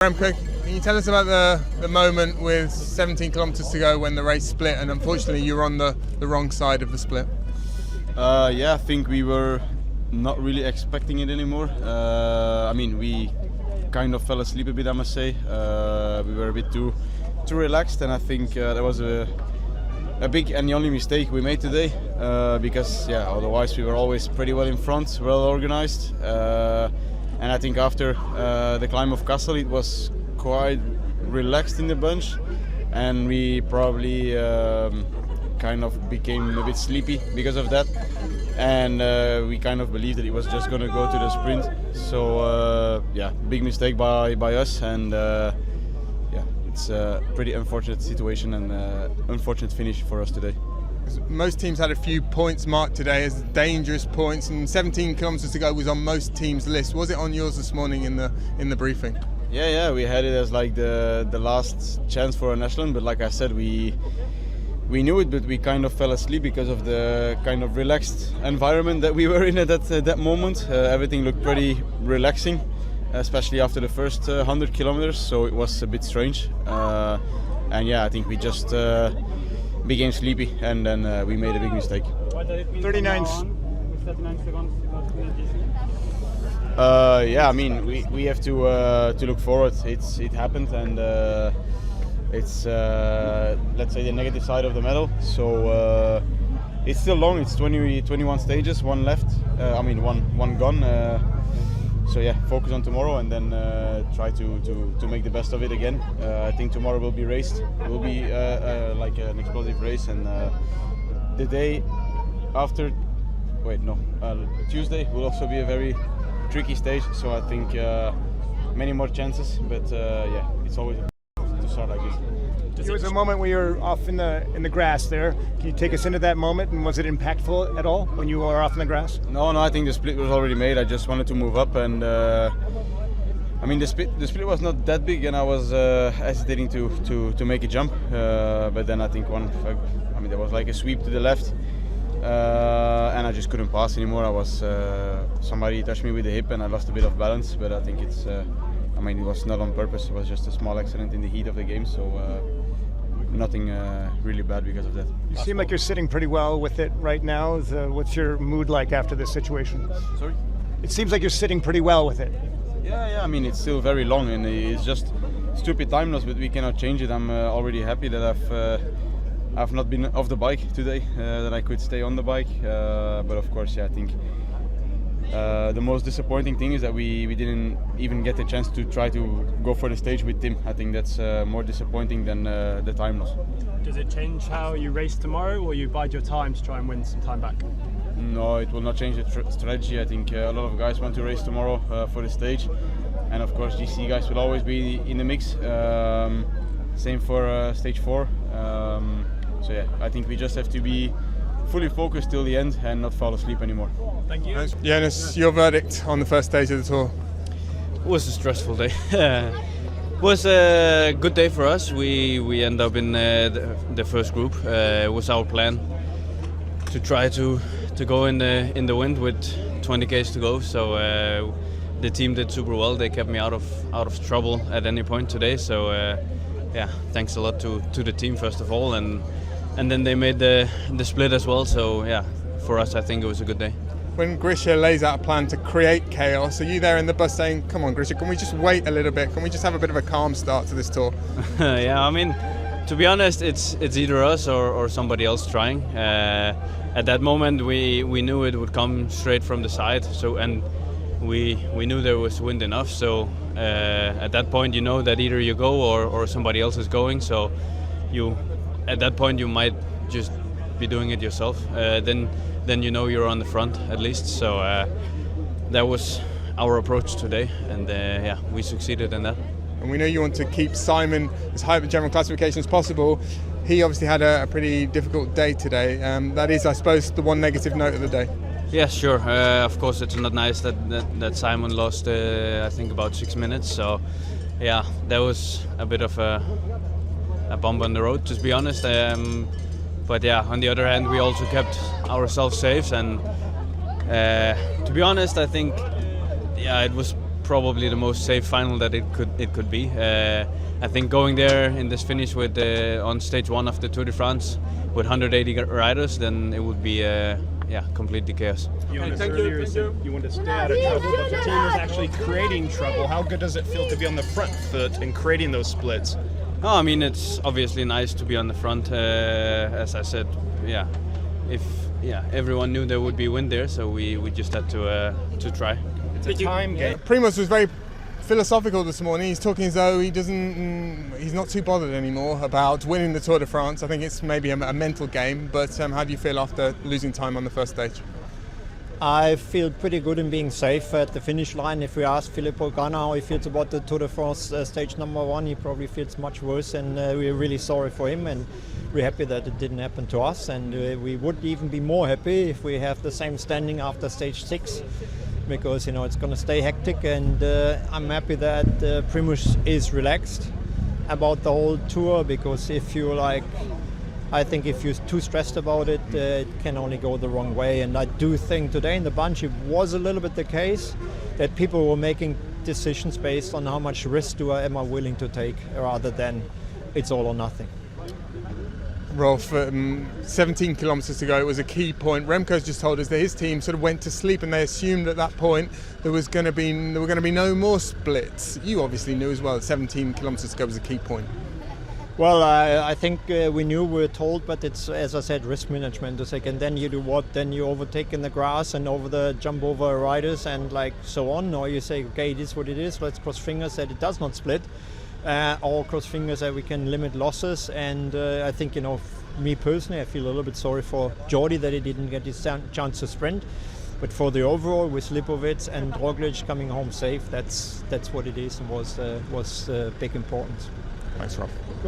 Remco, can you tell us about the moment with 17 kilometres to go when the race split and unfortunately you were on the wrong side of the split? I think we were not really expecting it anymore. We kind of fell asleep a bit, I must say. We were a bit too relaxed, and I think that was a big and the only mistake we made today, because otherwise we were always pretty well in front, well organized. And I think after the climb of Kassel, it was quite relaxed in the bunch, and we probably kind of became a bit sleepy because of that. And we kind of believed that it was just going to go to the sprint. So big mistake by us, and it's a pretty unfortunate situation and unfortunate finish for us today. Most teams had a few points marked today as dangerous points, and 17 kilometres to go was on most teams' list. Was it on yours this morning in the briefing? Yeah, we had it as like the last chance for a national, but like I said, we knew it, but we kind of fell asleep because of the kind of relaxed environment that we were in at that moment. Everything looked pretty relaxing, especially after the first 100 kilometers, so it was a bit strange. I think we just became sleepy, and then we made a big mistake. 39. We have to look forward. It happened, and it's let's say the negative side of the medal. So it's still long. It's 21 stages, one left. One gone. Focus on tomorrow, and then try to make the best of it again. I think tomorrow will be raced. It will be like an explosive race, and the day after, Tuesday will also be a very tricky stage. So I think many more chances, but it's always to start like this. There was a moment where you're off in the grass there. Can you take us into that moment, and was it impactful at all when you were off in the grass? No, I think the split was already made. I just wanted to move up, and the split was not that big, and I was hesitating to make a jump. But then I think there was like a sweep to the left, and I just couldn't pass anymore. Somebody touched me with the hip, and I lost a bit of balance. But I think it was not on purpose. It was just a small accident in the heat of the game. So. Nothing really bad because of that. You seem like you're sitting pretty well with it right now. What's your mood like after this situation? Sorry? It seems like you're sitting pretty well with it. Yeah. It's still very long, and it's just stupid time loss, but we cannot change it. I'm already happy that I've not been off the bike today, that I could stay on the bike. But of course, I think the most disappointing thing is that we didn't even get the chance to try to go for the stage with Tim. I think that's more disappointing than the time loss. Does it change how you race tomorrow, or you bide your time to try and win some time back? No, it will not change the strategy. I think a lot of guys want to race tomorrow for the stage, and of course GC guys will always be in the mix. Same for stage 4. I think we just have to be fully focused till the end and not fall asleep anymore. Thank you. Jonas, your verdict on the first stage of the tour? It was a stressful day. It was a good day for us. We end up in the first group. It was our plan to try to go in the wind with 20 k's to go. So the team did super well. They kept me out of trouble at any point today. So thanks a lot to the team first of all, and then they made the split as well. So for us, I think it was a good day. When Grisha lays out a plan to create chaos, are you there in the bus saying, "Come on, Grisha, can we just wait a little bit? Can we just have a bit of a calm start to this tour?" To be honest, it's either us or somebody else trying. At that moment, we knew it would come straight from the side. So and we knew there was wind enough. So at that point, you know that either you go or somebody else is going. So at that point you might just be doing it yourself. Then you know you're on the front at least. So that was our approach today, and we succeeded in that. And we know you want to keep Simon as high up the general classification as possible. He obviously had a pretty difficult day today. That is, I suppose, the one negative note of the day. Yeah, sure. Of course, it's not nice that Simon lost, I think, about 6 minutes. So, that was a bit of a bump on the road, to be honest. But on the other hand, we also kept ourselves safe. And to be honest, I think, it was probably the most safe final that it could be. I think going there in this finish with on stage 1 of the Tour de France with 180 riders, then it would be completely chaos. Jonas, earlier said you want to stay out of trouble, but the team is actually creating trouble. How good does it feel to be on the front foot and creating those splits? No, I mean, it's obviously nice to be on the front. As I said, if everyone knew there would be wind there, so we just had to try. It's a time game. Primoz was very philosophical this morning. He's talking as though he's not too bothered anymore about winning the Tour de France. I think it's maybe a mental game, but how do you feel after losing time on the first stage? I feel pretty good in being safe at the finish line. If we ask Filippo Ganna how he feels about the Tour de France stage number 1, he probably feels much worse, and we're really sorry for him, and we're happy that it didn't happen to us, and we would even be more happy if we have the same standing after stage 6, because it's going to stay hectic, and I'm happy that Primoz is relaxed about the whole tour, because I think if you're too stressed about it, it can only go the wrong way. And I do think today in the bunch it was a little bit the case that people were making decisions based on how much risk am I willing to take, rather than it's all or nothing. Rolf, 17 kilometres to go, it was a key point. Remco's just told us that his team sort of went to sleep and they assumed at that point there were going to be no more splits. You obviously knew as well that 17 kilometres to go was a key point. Well, I think we knew, we were told, but it's, as I said, risk management. And then you do what? Then you overtake in the grass and jump over riders and so on. Or you say, okay, it is what it is. Let's cross fingers that it does not split. Or cross fingers that we can limit losses. And I think, me personally, I feel a little bit sorry for Jordi that he didn't get his chance to sprint. But for the overall, with Lipovic and Roglic coming home safe, that's what it is, and was big importance. Thanks, Rolf.